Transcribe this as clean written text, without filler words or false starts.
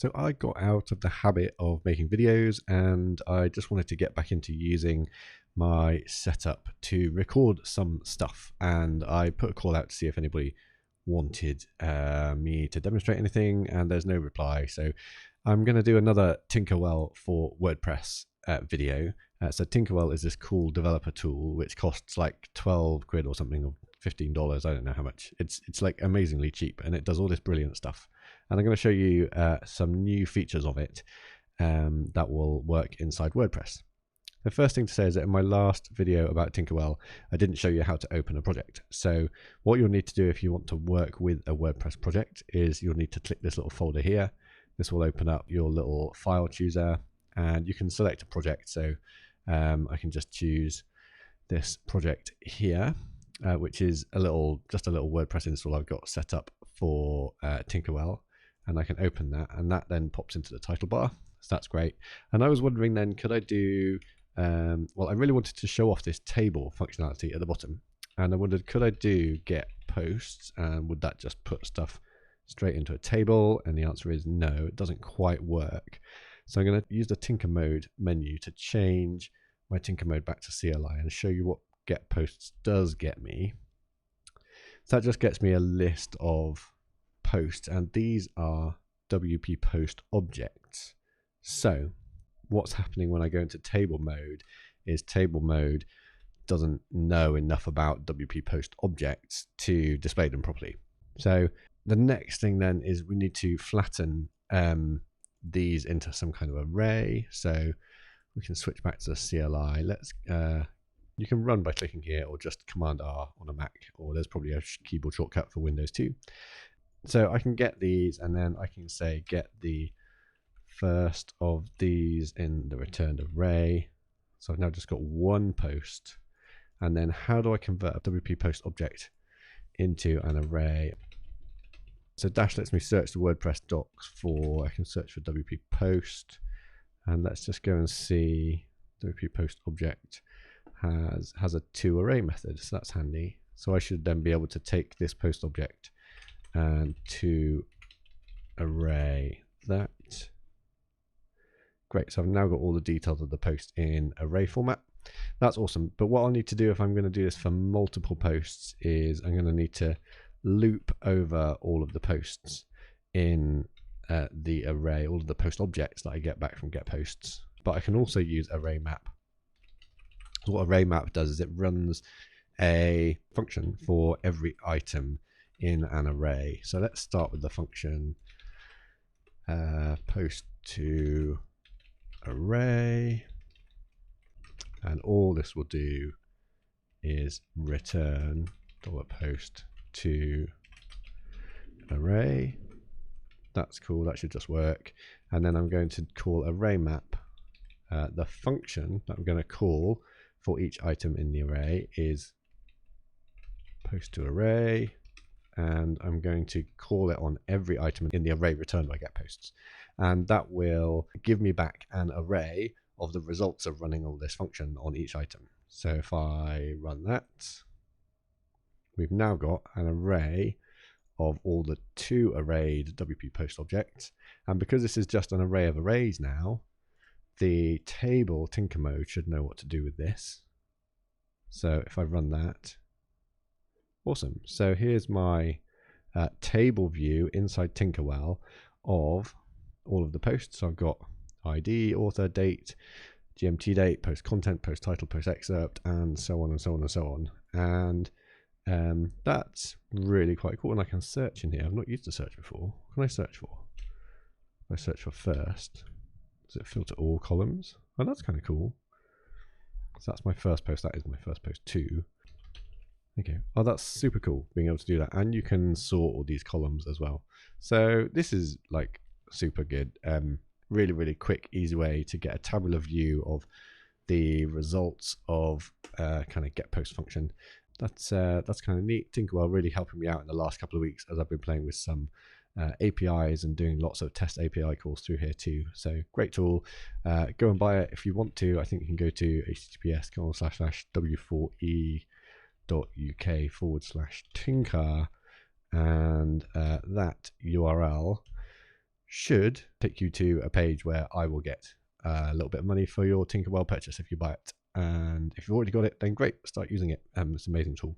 So I got out of the habit of making videos and I just wanted to get back into using my setup to record some stuff, and I put a call out to see if anybody wanted me to demonstrate anything, and there's no reply. So I'm going to do another Tinkerwell for WordPress video. So Tinkerwell is this cool developer tool which costs like 12 quid or something, or $15. I don't know how much. It's like amazingly cheap, and it does all this brilliant stuff. And I'm going to show you some new features of it that will work inside WordPress. The first thing to say is that in my last video about Tinkerwell, I didn't show you how to open a project. So what you'll need to do if you want to work with a WordPress project is you'll need to click this little folder here. This will open up your little file chooser, and you can select a project. So I can just choose this project here, which is just a little WordPress install I've got set up for Tinkerwell. And I can open that, and that then pops into the title bar. So that's great. And I was wondering then, could I do, well, I really wanted to show off this table functionality at the bottom. And I wondered, could I do get posts, and would that just put stuff straight into a table? And the answer is no, it doesn't quite work. So I'm going to use the Tinker Mode menu to change my Tinker Mode back to CLI and show you what get posts does get me. So that just gets me a list of posts, and these are WP post objects. So what's happening when I go into table mode is table mode doesn't know enough about WP post objects to display them properly. So the next thing then is we need to flatten these into some kind of array. So we can switch back to the CLI. Let's you can run by clicking here, or just Command R on a Mac, or there's probably a keyboard shortcut for Windows too. So I can get these, and then I can say get the first of these in the returned array. So I've now just got one post. And then how do I convert a WP post object into an array? So dash lets me search the WordPress docs I can search for WP post, and let's just go and see WP post object has a toArray method, so that's handy. So I should then be able to take this post object and to array that. Great, so I've now got all the details of the post in array format. That's awesome. But what I'll need to do if I'm going to do this for multiple posts is I'm going to need to loop over all of the posts in the array, all of the post objects that I get back from get posts. But I can also use array map. What array map does is it runs a function for every item in an array. So let's start with the function post to array, and all this will do is return $post to array. That's cool, that should just work. And then I'm going to call array map. The function that I'm going to call for each item in the array is post to array, and I'm going to call it on every item in the array returned by get posts, and that will give me back an array of the results of running all this function on each item. So if I run that, we've now got an array of all the two arrayed WP post objects, and because this is just an array of arrays now, the table Tinker Mode should know what to do with this. So if I run that, awesome. So here's my table view inside Tinkerwell of all of the posts. So I've got ID, author, date, GMT date, post content, post title, post excerpt, and so on and so on and so on. And that's really quite cool. And I can search in here. I've not used the search before. What can I search for? If I search for first, does it filter all columns? Oh, that's kind of cool. So that's my first post. That is my first post too. Okay. Oh, that's super cool being able to do that. And you can sort all these columns as well. So this is like super good. Really, really quick, easy way to get a tabular view of the results of kind of get post function. That's kind of neat. Tinkerwell really helping me out in the last couple of weeks as I've been playing with some APIs and doing lots of test API calls through here too. So great tool. Go and buy it if you want to. I think you can go to https://w4e.uk/tinker, and that URL should take you to a page where I will get a little bit of money for your Tinkerwell purchase if you buy it. And if you've already got it, then great, start using it. It's an amazing tool.